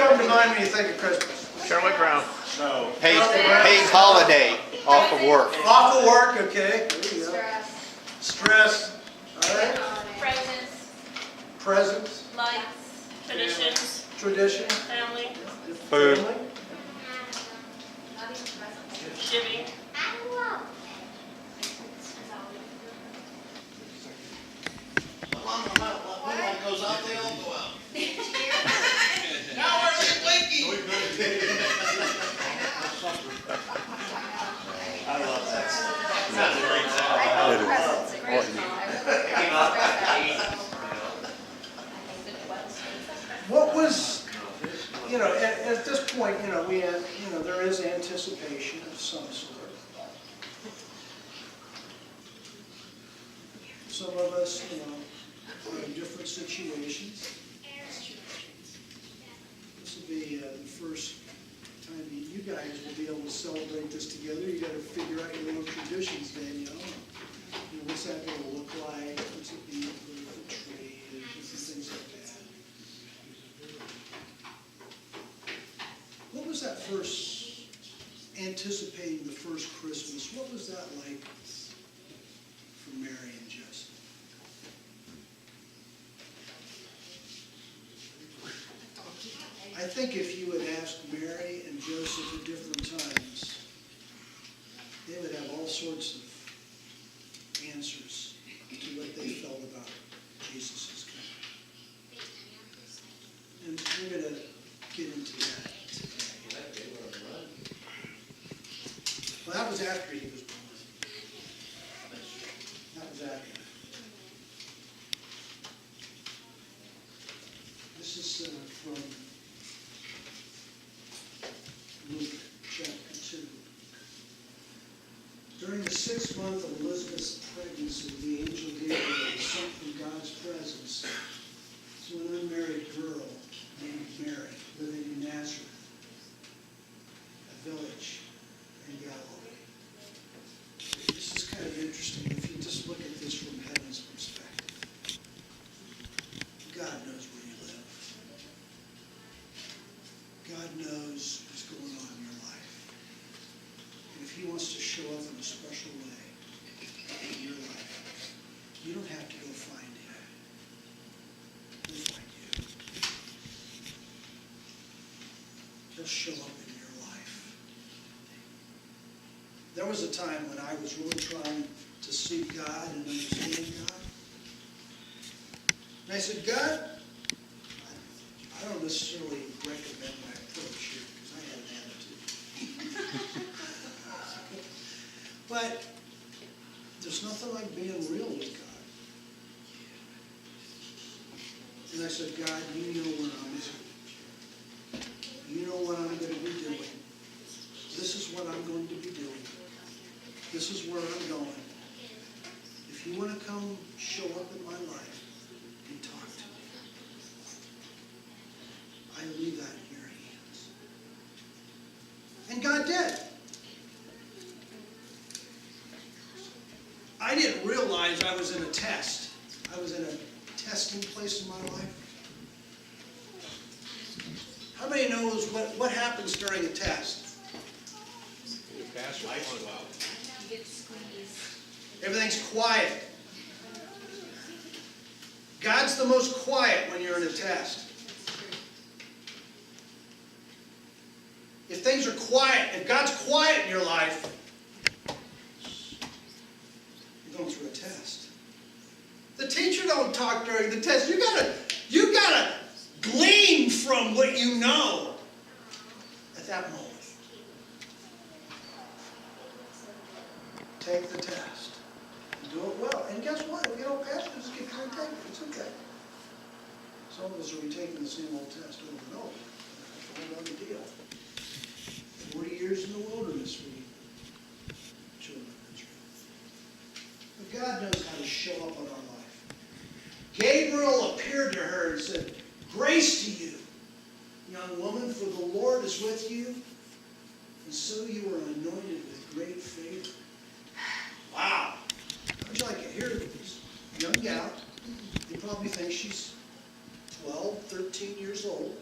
come to mind when you think of Christmas? Charlotte Brown. No. Paid holiday off of work. Off of work, okay. Stress, Stress, all right. presents, Presents, lights, traditions, tradition, family, Food. family. giving. Goes out, they all go out. Now are they blinking? I love that. That's a great sound. What was, at this point, we had, there is anticipation of some sort. Some of us, are in different situations. This will be the first time you guys will be able to celebrate this together. You got to figure out your little traditions, Danielle. What's that going to look like? What's it be for the tree and different things like that. What was that first, anticipating the first Christmas, what was that like for Mary and Joseph? I think if you would ask Mary and Joseph at different times, they would have all sorts of answers to what they felt about Jesus' coming. And we're going to get into that today. Well, that was after he was born. That was after. This is from Luke chapter 2. During the 6th month of Elizabeth's pregnancy, the angel Gabriel was sent from God's presence to an unmarried girl named Mary, living in Nazareth, a village in Galilee. This is kind of interesting if you just look at this from heaven's perspective. God knows where you live. God knows what's going on in your life. And if he wants to show up in a special way in your life, you don't have to go find him. He'll find you. He'll show up in your life. There was a time when I was really trying to seek God and understand God. And I said, God, I don't necessarily recommend my approach here because I had an attitude. But there's nothing like being real with God. And I said, God, you know where I'm at. You know what I'm going to be doing. This is what I'm going to be doing. This is where I'm going. If you want to come show up in my life and talk to me, I leave that in your hands. And God did. I didn't realize I was in a test. I was in a testing place in my life. How many knows what happens during a test? Everything's quiet. God's the most quiet when you're in a test. If things are quiet, if God's quiet in your life, you're going through a test. The teacher don't talk during the test. You gotta glean from what you know at that moment. Take the test. Do it well. And guess what? If you don't pass it, just get your take it. It's okay. Some of us are retaking the same old test over and over. That's a whole other deal. 40 years in the wilderness for you children of Israel. But God knows how to show up in our life. Gabriel appeared to her and said, "Grace to you, young woman, for the Lord is with you, and so you are anointed with great favor." Wow. How'd you like it? Here, this young gal, you probably think she's 12, 13 years old.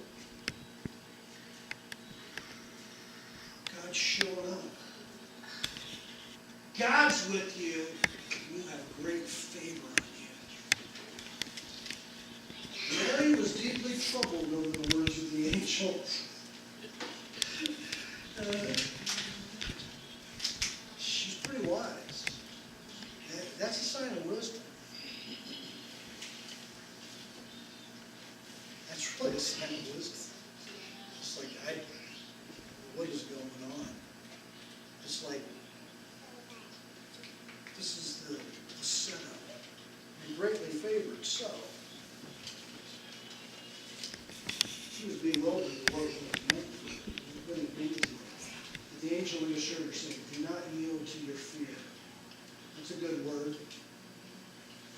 God's showing up. God's with you. You have great favor on you. Mary was deeply troubled over the words of the angel. She's pretty wise. That's a sign of wisdom. That's really a sign of wisdom. It's like, what is going on? It's like, this is the setup. Be greatly favored, so. She was being open to what it meant. The angel reassured her, saying, do not yield to your fear. That's a good word.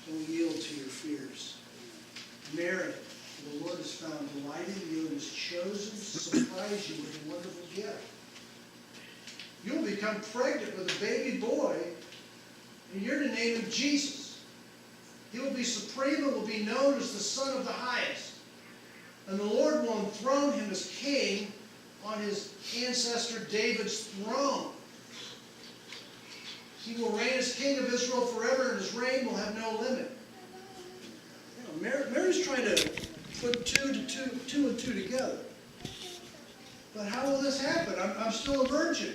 Don't yield to your fears. Mary, the Lord has found delight in you and has chosen to surprise you with a wonderful gift. You'll become pregnant with a baby boy, and you're to name him Jesus. He will be supreme and will be known as the Son of the Highest. And the Lord will enthrone him as king on his ancestor David's throne. He will reign as king of Israel forever, and his reign will have no limit. You know, Mary's trying to put two and two together. But how will this happen? I'm still a virgin.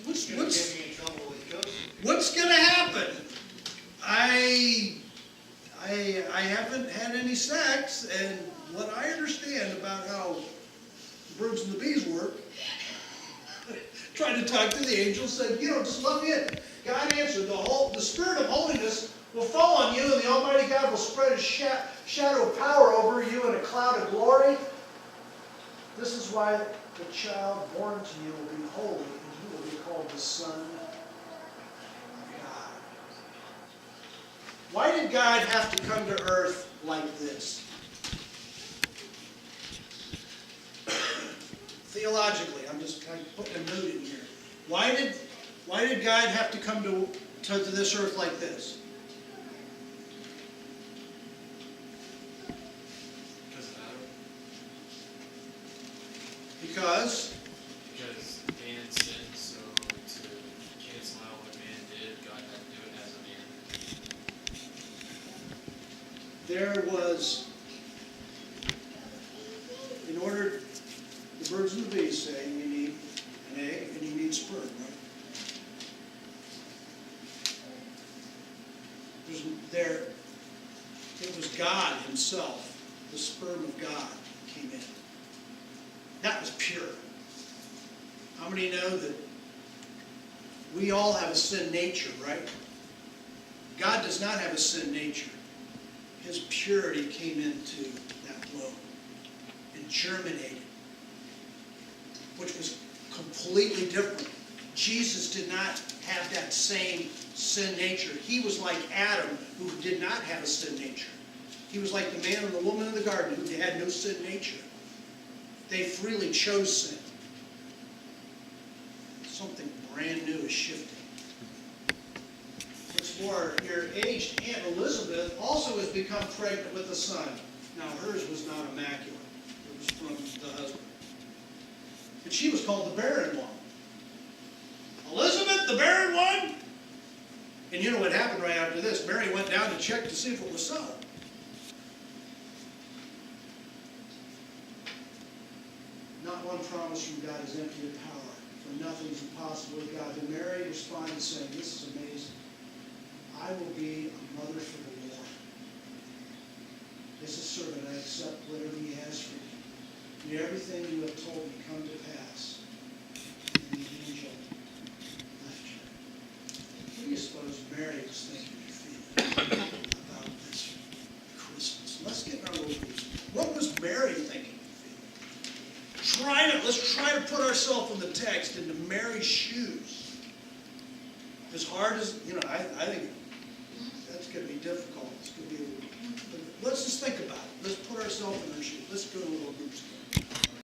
What's Get me in trouble with Joseph. What's going to happen? I haven't had any sex, and what I understand about how the birds and the bees work, trying to talk to the angel, said, just let me in. God answered, the Spirit of holiness will fall on you, and the Almighty God will spread his shadow of power over you in a cloud of glory. This is why the child born to you will be holy, and he will be called the Son of God. Why did God have to come to earth like this? Theologically, I'm just kind of putting a mood in here. Why did God have to come to this earth like this? Because of Adam. Because Because man sinned, so to cancel out what man did, God had to do it as a man. there was, in order, the birds and the bees say you need an egg and you need sperm, right? It was God himself, the sperm of God came in. That was pure. How many know that we all have a sin nature, right? God does not have a sin nature. His purity came into that womb and germinated, which was completely different. Jesus did not have that same sin nature. He was like Adam, who did not have a sin nature. He was like the man and the woman in the garden who had no sin nature. They freely chose sin. Something brand new is shifting. What's more, your aged Aunt Elizabeth also has become pregnant with a son. Now, hers was not immaculate. It was from the husband. But she was called the barren one. Elizabeth, the barren one? And you know what happened right after this? Mary went down to check to see if it was so. Not one promise from God is empty of power, for nothing is impossible with God. And Mary responded saying, this is amazing. I will be a mother for the Lord. As a servant, I accept whatever he has for me. May everything you have told me come to pass. And the angel left her. What do you suppose Mary was thinking and feeling about this Christmas? Let's get in our little groups. What was Mary thinking and feeling? Let's try to put ourselves in the text into Mary's shoes. As hard as, I think that's going to be difficult. It's going to be, but let's just think about it. Let's put ourselves in her shoes. Let's go to little groups.